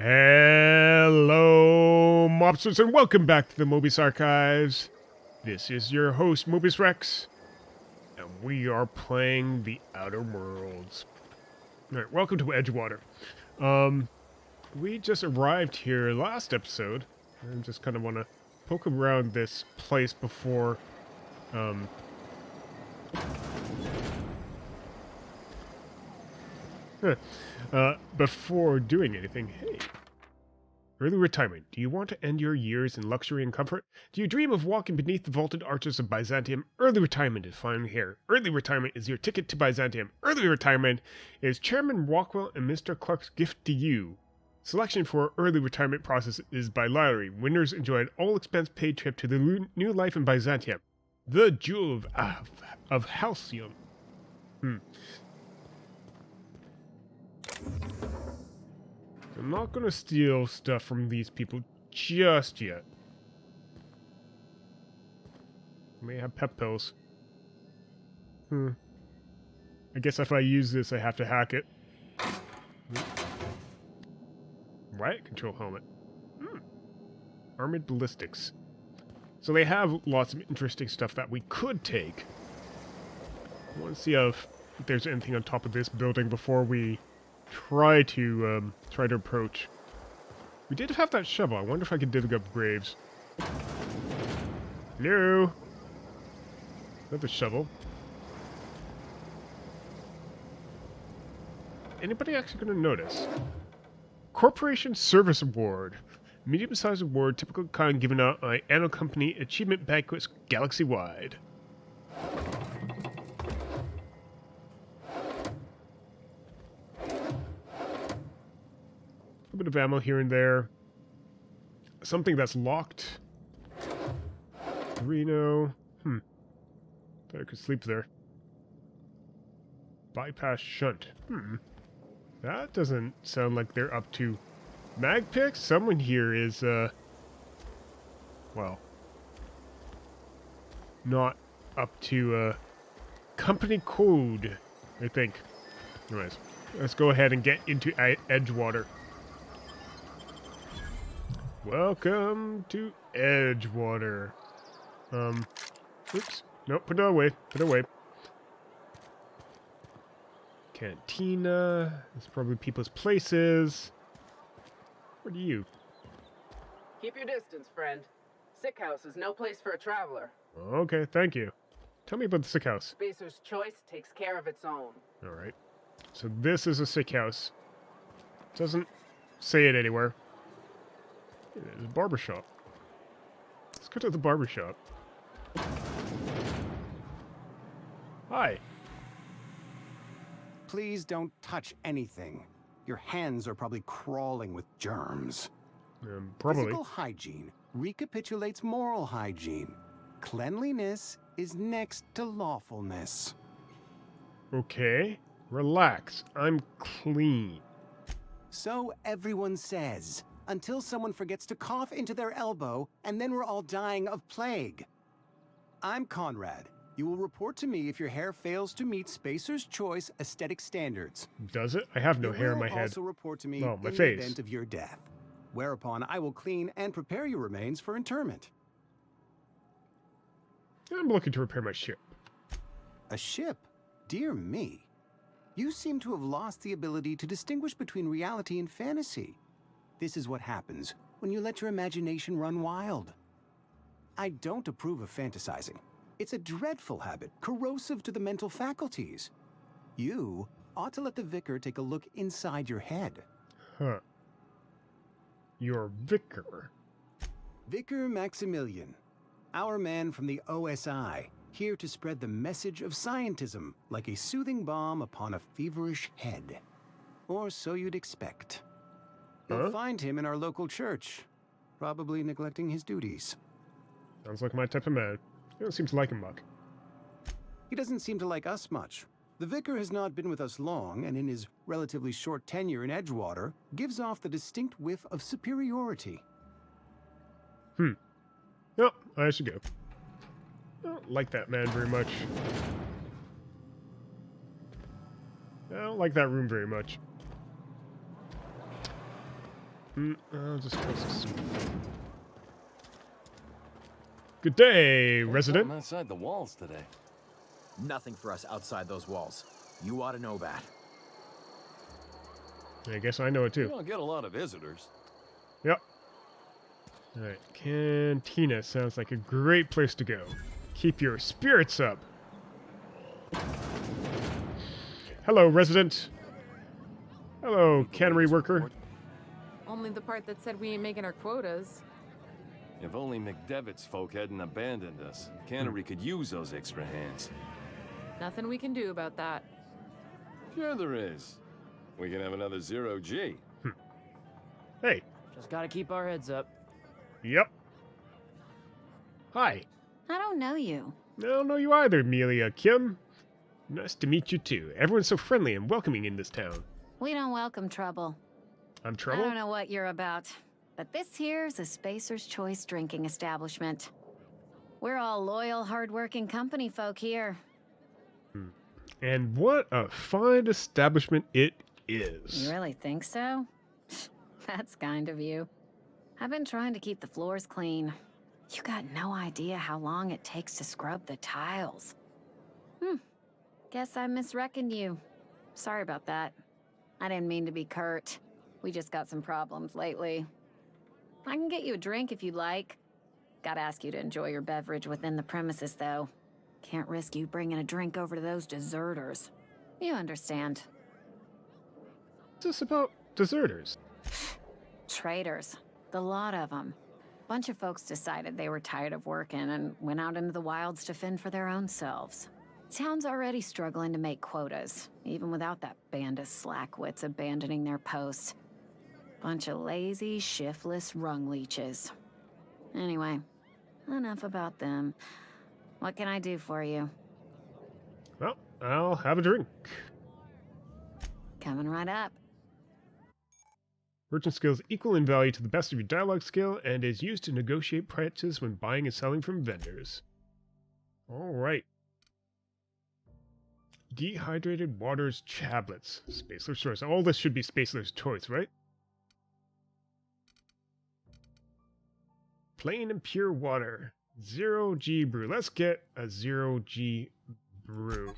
Hello, mobsters, and welcome back to the Mobius Archives. This is your host, Mobius Rex, and we are playing the Outer Worlds. Alright, welcome to Edgewater. We just arrived here last episode, and just kind of want to poke around this place before, before doing anything. Hey. Early retirement. Do you want to end your years in luxury and comfort? Do you dream of walking beneath the vaulted arches of Byzantium? Early retirement is finally here. Early retirement is your ticket to Byzantium. Early retirement is Chairman Rockwell and Mr. Clark's gift to you. Selection for early retirement process is by lottery. Winners enjoy an all-expense paid trip to the new life in Byzantium. The Jewel of Halcyon. I'm not going to steal stuff from these people just yet. May have pep pills. I guess if I use this, I have to hack it. Riot control helmet. Armored ballistics. So they have lots of interesting stuff that we could take. I want to see if there's anything on top of this building before we try to approach. We did have that shovel. I wonder if I could dig up graves. Hello? Another shovel. Anybody actually going to notice? Corporation Service Award. Medium-sized award, typical kind given out by Anno Company Achievement Banquets galaxy-wide. A bit of ammo here and there. Something that's locked. Reno. Thought I could sleep there. Bypass shunt. That doesn't sound like they're up to mag picks. Someone here is, well, not up to, company code, I think. Anyways, let's go ahead and get into Edgewater. Welcome to Edgewater. Oops. Nope, put it away. Put it away. Cantina. It's probably people's places. What are you? Keep your distance, friend. Sick house is no place for a traveler. Okay, thank you. Tell me about the sick house. Spacer's choice takes care of its own. Alright. So this is a sick house. Doesn't say it anywhere. There's a barbershop. Let's go to the barbershop. Hi. Please don't touch anything. Your hands are probably crawling with germs. Probably. Physical hygiene recapitulates moral hygiene. Cleanliness is next to lawfulness. Okay. Relax. I'm clean. So everyone says, until someone forgets to cough into their elbow, and then we're all dying of plague. I'm Conrad. You will report to me if your hair fails to meet Spacer's Choice aesthetic standards. Does it? I have no hair in my You will head. also report to me my in the face. event of your death. Whereupon I will clean and prepare your remains for interment. I'm looking to repair my ship. A ship? Dear me. You seem to have lost the ability to distinguish between reality and fantasy. This is what happens when you let your imagination run wild. I don't approve of fantasizing. It's a dreadful habit, corrosive to the mental faculties. You ought to let the vicar take a look inside your head. Huh. Your vicar. Vicar Maximilian, our man from the OSI, here to spread the message of scientism like a soothing balm upon a feverish head. Or so you'd expect. You'll find him in our local church, probably neglecting his duties. Sounds like my type of man. He don't seem to like him much. He doesn't seem to like us much. The vicar has not been with us long, and in his relatively short tenure in Edgewater, gives off the distinct whiff of superiority. No, I should go. I don't like that man very much. I don't like that room very much. I'll just close this. Good day, resident. I'm outside the walls today. Nothing for us outside those walls. You ought to know that. I guess I know it You too. don't get a lot of visitors. Yep. Alright, Cantina sounds like a great place to go. Keep your spirits up. Hello, resident. Hello, cannery worker. Only the part that said we ain't making our quotas. If only McDevitt's folk hadn't abandoned us. Cannery could use those extra hands. Nothing we can do about that. Sure there is. We can have another 0G. Hey. Just gotta keep our heads up. Yep. Hi. I don't know you. I don't know you either, Amelia Kim. Nice to meet you too. Everyone's so friendly and welcoming in this town. We don't welcome trouble. I'm I trouble? don't know what you're about, but this here's a Spacer's Choice drinking establishment. We're all loyal, hard-working company folk here. And what a fine establishment it is. You really think so? That's kind of you. I've been trying to keep the floors clean. You got no idea how long it takes to scrub the tiles. Guess I misreckoned you. Sorry about that. I didn't mean to be curt. We just got some problems lately. I can get you a drink if you'd like. Gotta ask you to enjoy your beverage within the premises, though. Can't risk you bringing a drink over to those deserters. You understand. What's this about deserters? Traitors. The lot of them. Bunch of folks decided they were tired of working and went out into the wilds to fend for their own selves. Town's already struggling to make quotas, even without that band of slackwits abandoning their posts. Bunch of lazy, shiftless rung leeches. Anyway, enough about them. What can I do for you? Well, I'll have a drink. Coming right up. Merchant skills equal in value to the best of your dialogue skill and is used to negotiate prices when buying and selling from vendors. Alright. Dehydrated Waters Chablets. Spacer's Choice. All this should be Spacer's Choice, right? Plain and pure water. 0G brew. Let's get a 0G brew.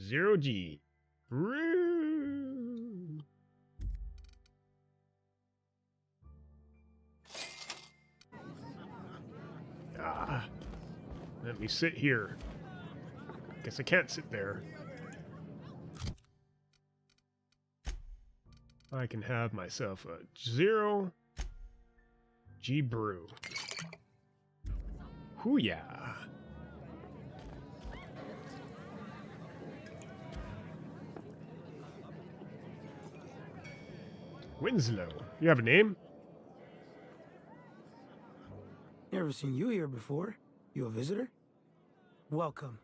0G brew. Let me sit here. Guess I can't sit there. I can have myself a 0G brew. Hoo-yah. Winslow. You have a name? Never seen you here before. You a visitor? Welcome.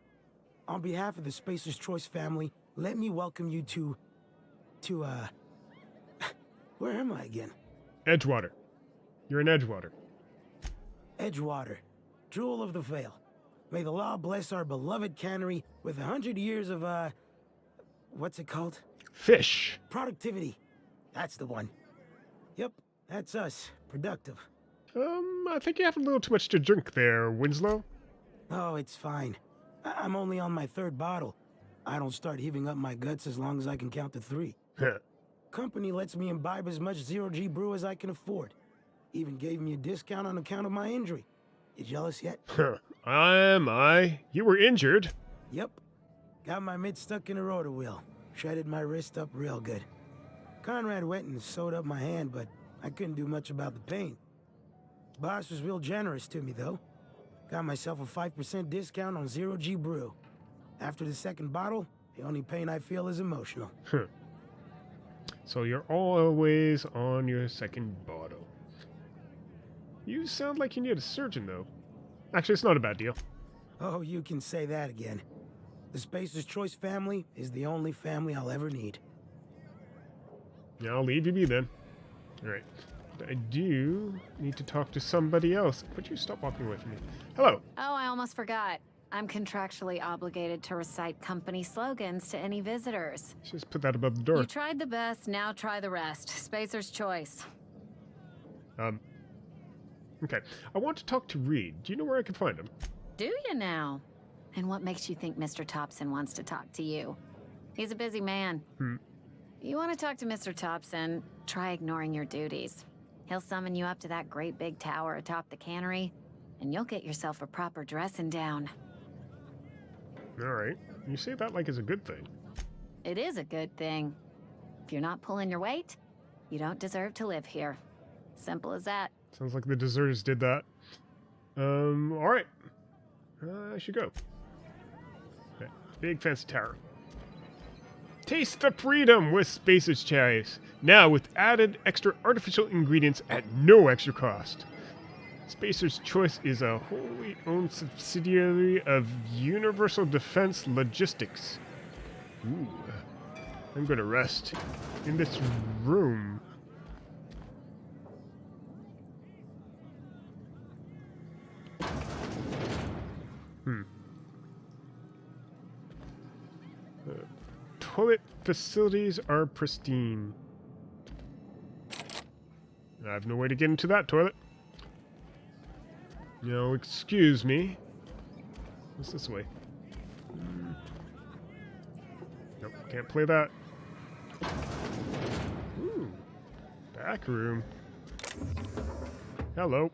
On behalf of the Spacer's Choice family, let me welcome you to where am I again? Edgewater. You're in Edgewater. Edgewater, jewel of the Vale. May the law bless our beloved cannery with 100 years of, what's it called? Fish. Productivity. That's the one. Yep, that's us. Productive. I think you have a little too much to drink there, Winslow. Oh, it's fine. I'm only on my 3rd bottle. I don't start heaving up my guts as long as I can count to 3. Company lets me imbibe as much 0G brew as I can afford. Even gave me a discount on account of my injury. You jealous yet? Am I? You were injured? Yep. Got my mid stuck in a rotor wheel. Shredded my wrist up real good. Conrad went and sewed up my hand, but I couldn't do much about the pain. Boss was real generous to me, though. Got myself a 5% discount on 0G brew. After the 2nd bottle, the only pain I feel is emotional. So you're always on your 2nd bottle. You sound like you need a surgeon, though. Actually, it's not a bad deal. Oh, you can say that again. The Spacer's Choice family is the only family I'll ever need. Yeah, I'll leave you be then. Alright. I do need to talk to somebody else. Would you stop walking away from me? Hello. Oh, I almost forgot. I'm contractually obligated to recite company slogans to any visitors. Just put that above the door. You tried the best, now try the rest. Spacer's choice. Okay. I want to talk to Reed. Do you know where I can find him? Do you now? And what makes you think Mr. Thompson wants to talk to you? He's a busy man. You want to talk to Mr. Thompson, try ignoring your duties. He'll summon you up to that great big tower atop the cannery, and you'll get yourself a proper dressing down. Alright. You say that like it's a good thing. It is a good thing. If you're not pulling your weight, you don't deserve to live here. Simple as that. Sounds like the deserters did that. Alright. I should go. Okay. Big fancy tower. Taste the freedom with Spacer's Cherries. Now with added extra artificial ingredients at no extra cost. Spacer's Choice is a wholly owned subsidiary of Universal Defense Logistics. Ooh. I'm gonna rest in this room. Toilet facilities are pristine. I have no way to get into that toilet. No, excuse me. What's this way? Nope, can't play that. Ooh, back room. Hello.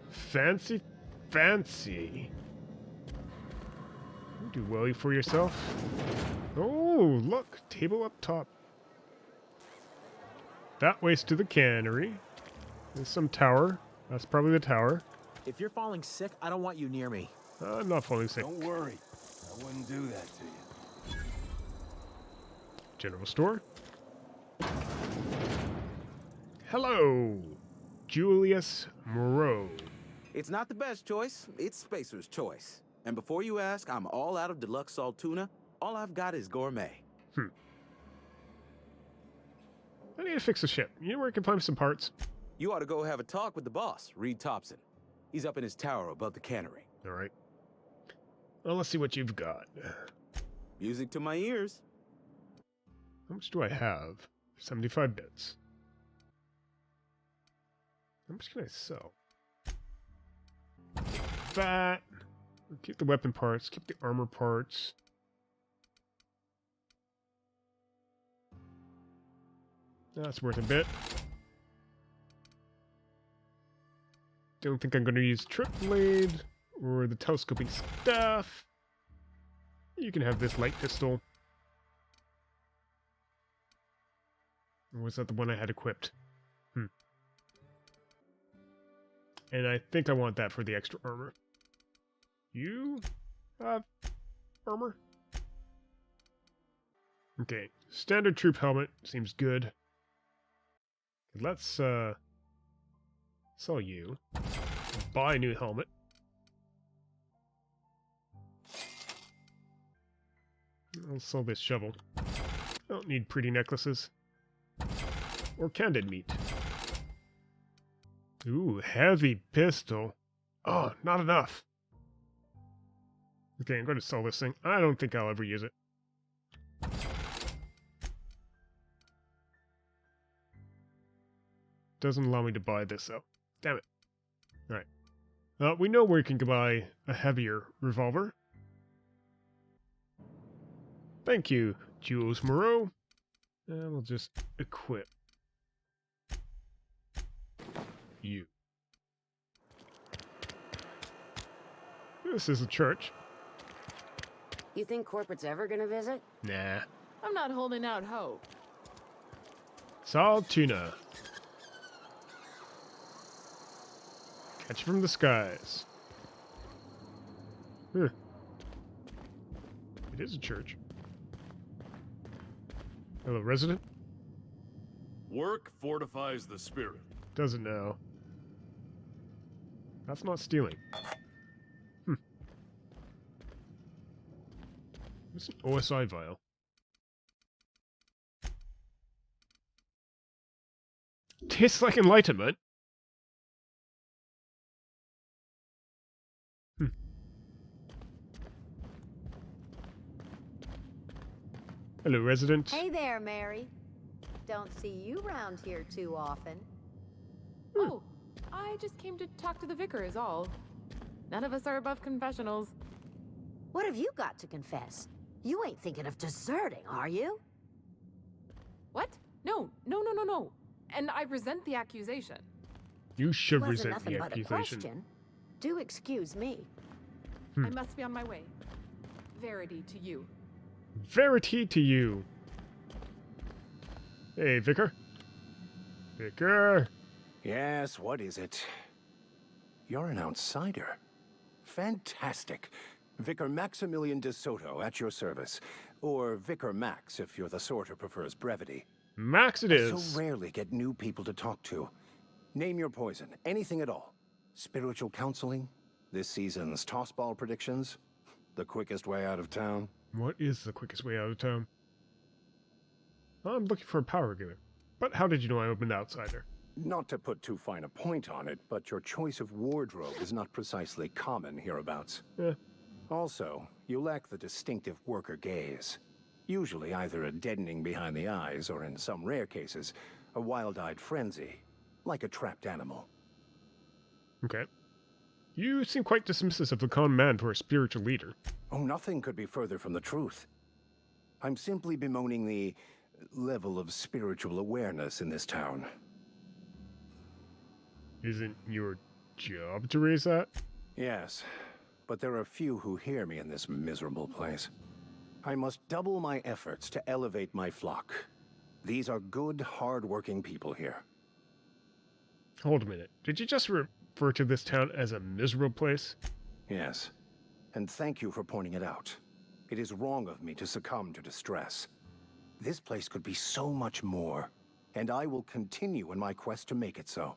Fancy, fancy. You do well for yourself. Oh, look, table up top. That way's to the cannery. There's some tower. That's probably the tower. If you're falling sick, I don't want you near me. I'm not falling sick. Don't worry. I wouldn't do that to you. General store. Hello, Julius Moreau. It's not the best choice. It's Spacer's choice. And before you ask, I'm all out of deluxe salt tuna. All I've got is gourmet. I need to fix the ship. You know where I can find some parts? You ought to go have a talk with the boss, Reed Thompson. He's up in his tower above the cannery. All right. Well, let's see what you've got. Music to my ears. How much do I have? 75 bits. How much can I sell? That. Keep the weapon parts. Keep the armor parts. That's worth a bit. Don't think I'm going to use Trip Blade or the telescoping staff. You can have this light pistol. Or was that the one I had equipped? And I think I want that for the extra armor. You have armor? Okay, standard troop helmet seems good. Let's sell you. Buy a new helmet. I'll sell this shovel. I don't need pretty necklaces. Or candid meat. Ooh, heavy pistol. Oh, not enough. Okay, I'm going to sell this thing. I don't think I'll ever use it. Doesn't allow me to buy this, though. Damn it. Alright. We know where you can buy a heavier revolver. Thank you, Jules Moreau. And we'll just equip you. This is a church. You think corporate's ever gonna visit? Nah. I'm not holding out hope. Salt tuna. Catch from the skies. Huh. It is a church. Hello, resident? Work fortifies the spirit. Doesn't know. That's not stealing. What's an OSI vial? Tastes like enlightenment. Hello, resident. Hey there, Mary. Don't see you round here too often. Oh, I just came to talk to the vicar is all. None of us are above confessionals. What have you got to confess? You ain't thinking of deserting, are you? What? No. And I resent the accusation. You should Wasn't resent nothing the but a accusation. question. Do excuse me. I must be on my way. Verity to you. Verity to you. Hey, Vicar. Vicar. Yes, what is it? You're an outsider. Fantastic. Vicar Maximilian de Soto at your service. Or Vicar Max if you're the sort who prefers brevity. Max it I is. so rarely get new people to talk to. Name your poison, anything at all. Spiritual counseling? This season's tossball predictions? The quickest way out of town? What is the quickest way out of town? I'm looking for a power regulator. But how did you know I'm an outsider? Not to put too fine a point on it, but your choice of wardrobe is not precisely common hereabouts. Also, you lack the distinctive worker gaze. Usually either a deadening behind the eyes, or in some rare cases, a wild-eyed frenzy, like a trapped animal. Okay. You seem quite dismissive of the common man for a spiritual leader. Oh, nothing could be further from the truth. I'm simply bemoaning the level of spiritual awareness in this town. Isn't your job to raise that? Yes, but there are few who hear me in this miserable place. I must double my efforts to elevate my flock. These are good, hard-working people here. Hold a minute. Did you just refer to this town as a miserable place? Yes, and thank you for pointing it out. It is wrong of me to succumb to distress. This place could be so much more, and I will continue in my quest to make it so.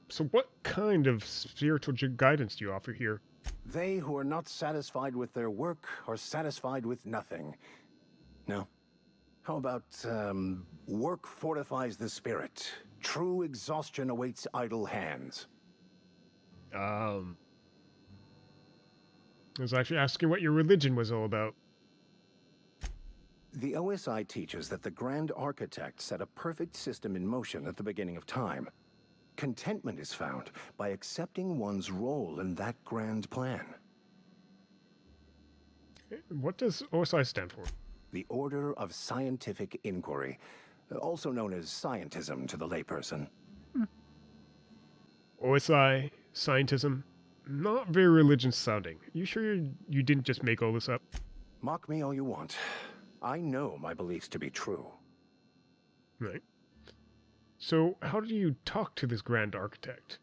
So what kind of spiritual guidance do you offer here? They who are not satisfied with their work are satisfied with nothing. No. How about, work fortifies the spirit. True exhaustion awaits idle hands. I was actually asking what your religion was all about. The OSI teaches that the Grand Architect set a perfect system in motion at the beginning of time. Contentment is found by accepting one's role in that grand plan. What does OSI stand for? The Order of Scientific Inquiry, also known as scientism to the layperson. OSI, scientism, not very religious sounding. You sure you didn't just make all this up? Mock me all you want. I know my beliefs to be true. Right. So, how do you talk to this Grand Architect?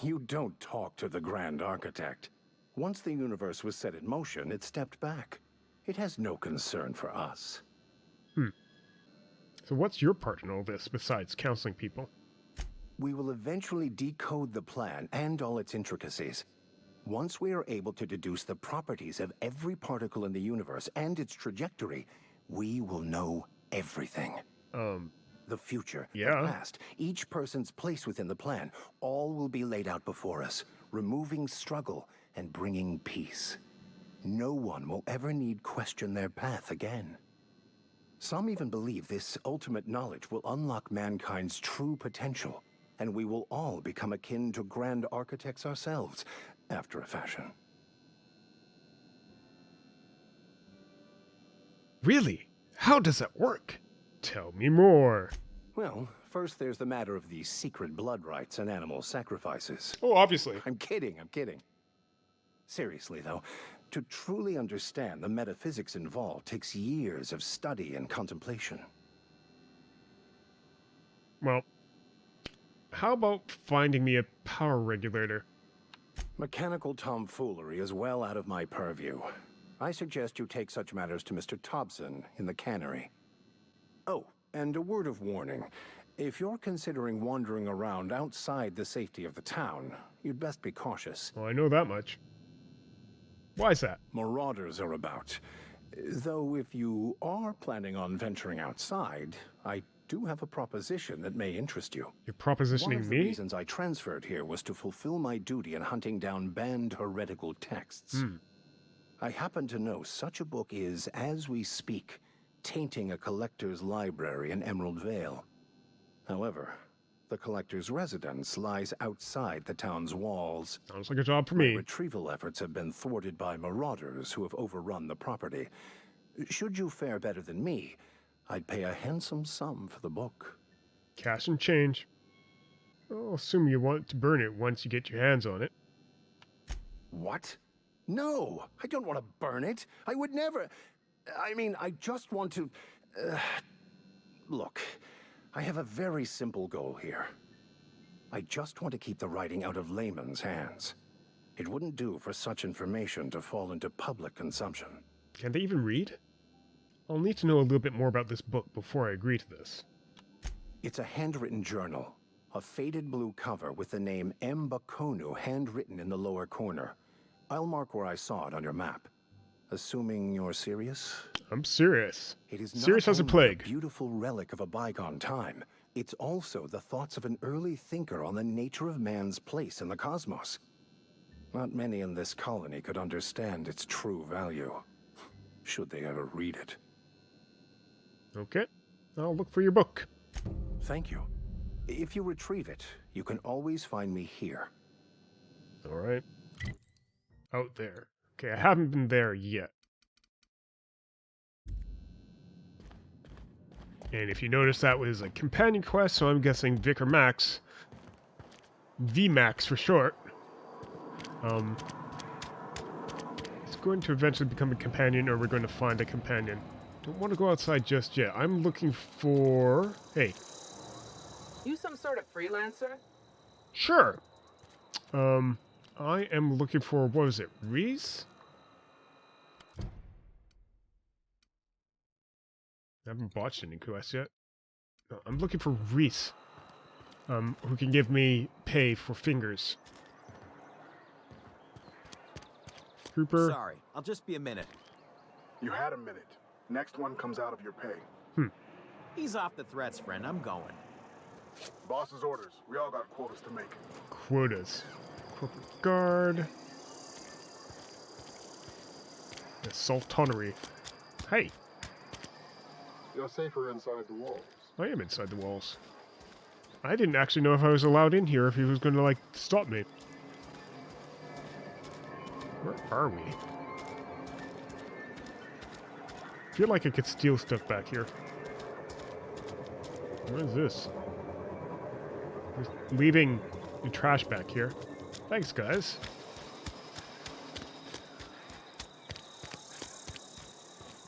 You don't talk to the Grand Architect. Once the universe was set in motion, it stepped back. It has no concern for us. So what's your part in all this, besides counseling people? We will eventually decode the plan and all its intricacies. Once we are able to deduce the properties of every particle in the universe and its trajectory, we will know everything. The future, the past, each person's place within the plan, all will be laid out before us, removing struggle and bringing peace. No one will ever need question their path again. Some even believe this ultimate knowledge will unlock mankind's true potential, and we will all become akin to grand architects ourselves, after a fashion. Really? How does that work? Tell me more. Well, first there's the matter of the secret blood rites and animal sacrifices. Oh, obviously. I'm kidding. Seriously, though, to truly understand the metaphysics involved takes years of study and contemplation. Well, how about finding me a power regulator? Mechanical tomfoolery is well out of my purview. I suggest you take such matters to Mr. Thompson in the cannery. Oh, and a word of warning. If you're considering wandering around outside the safety of the town, you'd best be cautious. Well, I know that much. Why's that? Marauders are about. Though if you are planning on venturing outside, I do have a proposition that may interest you. You're propositioning One of the me? reasons I transferred here was to fulfill my duty in hunting down banned heretical texts. I happen to know such a book is, as we speak, tainting a collector's library in Emerald Vale. However, the collector's residence lies outside the town's walls. Sounds like a job for My me. retrieval efforts have been thwarted by marauders who have overrun the property. Should you fare better than me, I'd pay a handsome sum for the book. Cash and change. I'll assume you want to burn it once you get your hands on it. What? No, I don't want to burn it. I would never... I mean, I just want to... Look, I have a very simple goal here. I just want to keep the writing out of layman's hands. It wouldn't do for such information to fall into public consumption. Can they even read? I'll need to know a little bit more about this book before I agree to this. It's a handwritten journal. A faded blue cover with the name M. Bakonu handwritten in the lower corner. I'll mark where I saw it on your map. Assuming you're serious? I'm serious. It is Serious not as a only plague. a beautiful relic of a bygone time. It's also the thoughts of an early thinker on the nature of man's place in the cosmos. Not many in this colony could understand its true value, should they ever read it. Okay, I'll look for your book. Thank you. If you retrieve it, you can always find me here. Alright. Out there. Okay, I haven't been there yet. And if you notice, that was a companion quest, so I'm guessing Vicar Max. VMAX for short. It's going to eventually become a companion, or we're going to find a companion. Don't want to go outside just yet. I'm looking for... Hey. You some sort of freelancer? Sure. I am looking for, what was it, Reese? I haven't botched any quests yet. No, I'm looking for Reese. Who can give me pay for fingers. Trooper. Sorry, I'll just be a minute. You had a minute. Next one comes out of your pay. Ease off the threats, friend. I'm going. Boss's orders. We all got quotas to make. Quotas. Corporate guard. Assault tonnery. Hey. You're safer inside the walls. I am inside the walls. I didn't actually know if I was allowed in here, if he was going to, like, stop me. Where are we? I feel like I could steal stuff back here. What is this? Just leaving the trash back here. Thanks, guys.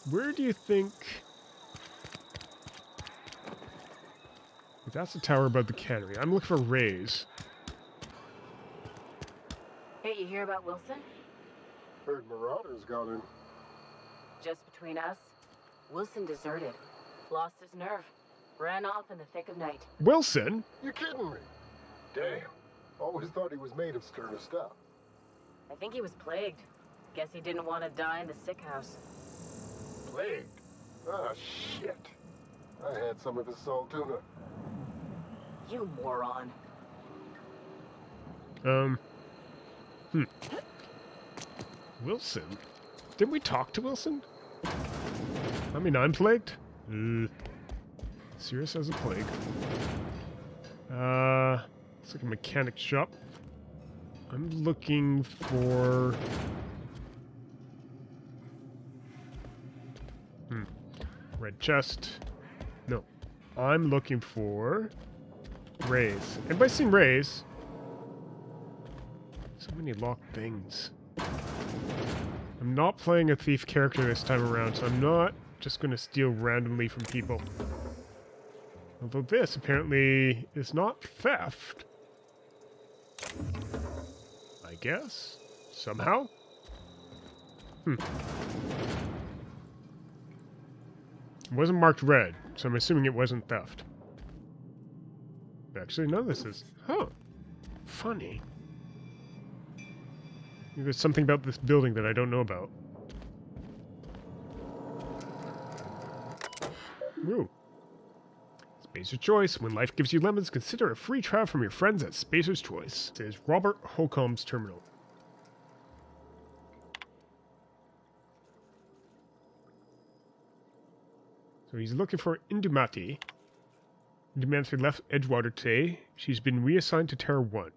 Where do you think... That's the tower above the cannery. I'm looking for Rays. Hey, you hear about Wilson? Heard marauders got in. Just between us, Wilson deserted. Lost his nerve. Ran off in the thick of night. Wilson? You kidding me? Damn. Always thought he was made of sterner stuff. I think he was plagued. Guess he didn't want to die in the sick house. Plagued? Ah, shit. I had some of his salt tuna. You moron. Wilson? Didn't we talk to Wilson? I mean, I'm plagued? Serious as a plague. It's like a mechanic shop. I'm looking for... Red chest. No. I'm looking for... Rays. Anybody seen Rays? So many locked things. I'm not playing a thief character this time around, so I'm not just going to steal randomly from people. Although this apparently is not theft. I guess? Somehow? It wasn't marked red, so I'm assuming it wasn't theft. Actually, no, this is... Huh. Funny. There's something about this building that I don't know about. Ooh. Spacer's Choice. When life gives you lemons, consider a free trial from your friends at Spacer's Choice. It says Robert Holcomb's Terminal. So he's looking for Indumati. Indumati left Edgewater today. She's been reassigned to Terra 1.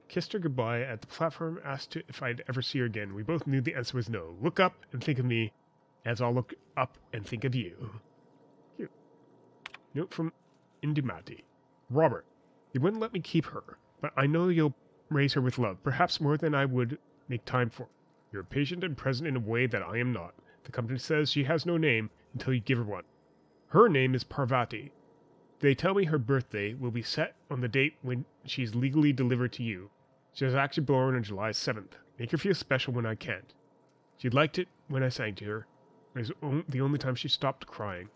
Kissed her goodbye at the platform, asked if I'd ever see her again. We both knew the answer was no. Look up and think of me, as I'll look up and think of you. Cute. Note from Indumati. Robert, you wouldn't let me keep her, but I know you'll raise her with love, perhaps more than I would make time for. You're patient and present in a way that I am not. The company says she has no name until you give her one. Her name is Parvati. They tell me her birthday will be set on the date when she's legally delivered to you. She was actually born on July 7th. Make her feel special when I can't. She liked it when I sang to her. It was the only time she stopped crying.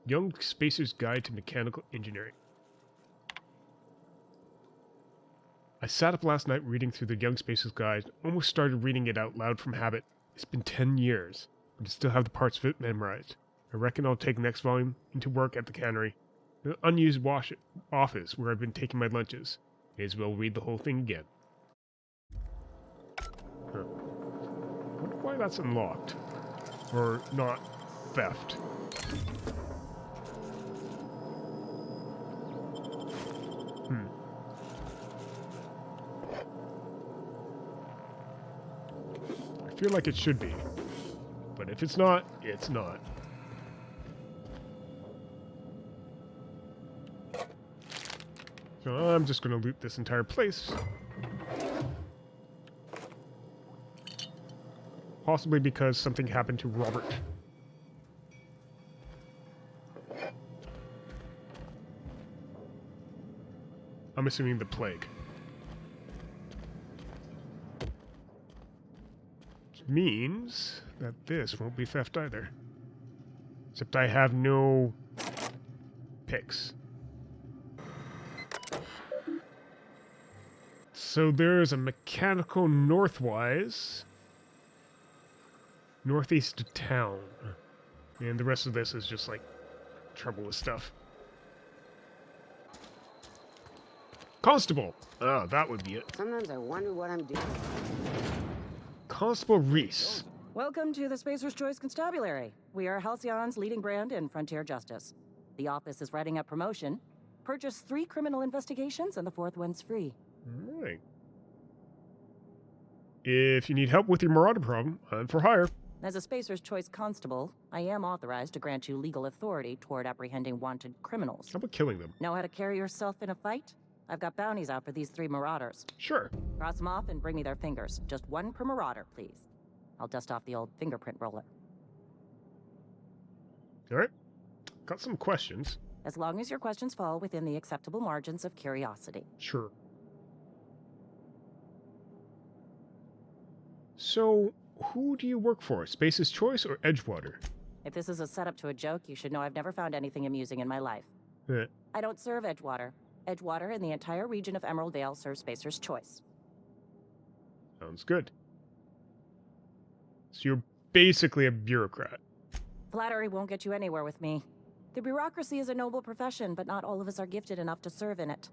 Young Spacer's Guide to Mechanical Engineering. I sat up last night reading through the Young Spacer's Guide, almost started reading it out loud from habit. It's been 10 years, but I still have the parts of it memorized. I reckon I'll take the next volume into work at the cannery. The unused office where I've been taking my lunches. May as well read the whole thing again. I wonder why that's unlocked. Or not theft. I feel like it should be. But if it's not, it's not. So I'm just going to loot this entire place. Possibly because something happened to Robert. I'm assuming the plague. Which means that this won't be theft either. Except I have no picks. So there's a mechanical northwise, northeast of town. And the rest of this is just like trouble with stuff. Constable! Oh, that would be it. Sometimes I wonder what I'm doing. Constable Reese. Welcome to the Spacer's Choice Constabulary. We are Halcyon's leading brand in frontier justice. The office is writing up promotion. Purchase 3 criminal investigations and the 4th one's free. Alright. If you need help with your marauder problem, I'm for hire. As a Spacer's Choice Constable, I am authorized to grant you legal authority toward apprehending wanted criminals. How about killing them? Know how to carry yourself in a fight? I've got bounties out for these 3 marauders. Sure. Cross them off and bring me their fingers. Just 1 per marauder, please. I'll dust off the old fingerprint roller. Alright. Got some questions. As long as your questions fall within the acceptable margins of curiosity. Sure. So, who do you work for? Space's Choice or Edgewater? If this is a setup to a joke, you should know I've never found anything amusing in my life. I don't serve Edgewater. Edgewater and the entire region of Emerald Vale serve Spacer's Choice. Sounds good. So you're basically a bureaucrat. Flattery won't get you anywhere with me. The bureaucracy is a noble profession, but not all of us are gifted enough to serve in it.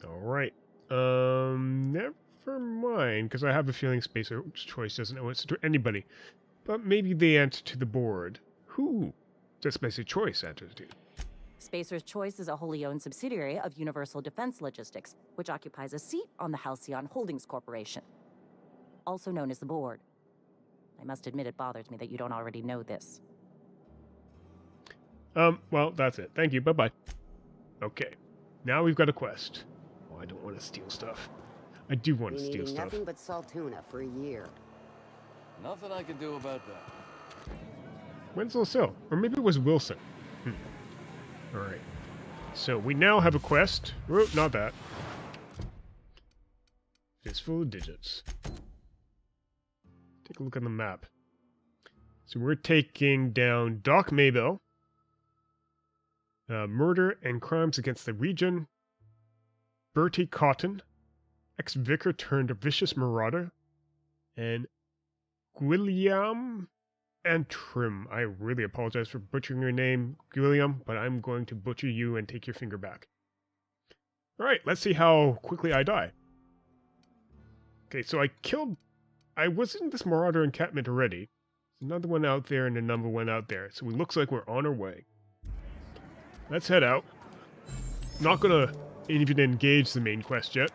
Alright. Never mind, because I have a feeling Spacer's Choice doesn't know answer to anybody. But maybe they answer to the board. Who does Spacer's Choice answer to? Spacer's Choice is a wholly owned subsidiary of Universal Defense Logistics, which occupies a seat on the Halcyon Holdings Corporation, also known as the board. I must admit it bothers me that you don't already know this. Well, that's it. Thank you. Bye-bye. Okay. Now we've got a quest. Oh, I don't want to steal stuff. I do want to steal eating stuff. nothing but salt tuna for a year. Nothing I can do about that. Winslow Sill. Or maybe it was Wilson. Alright. So we now have a quest. Oh, not that. Fistful of digits. Take a look on the map. So we're taking down Doc Maybell. Murder and crimes against the region. Bertie Cotton. Ex-vicar turned vicious marauder. And Guillaume Antrim. I really apologize for butchering your name, Guillaume, but I'm going to butcher you and take your finger back. Alright, let's see how quickly I die. Okay, so I was in this marauder encampment already. Another one out there and another one out there. So it looks like we're on our way. Let's head out. Not gonna even engage the main quest yet.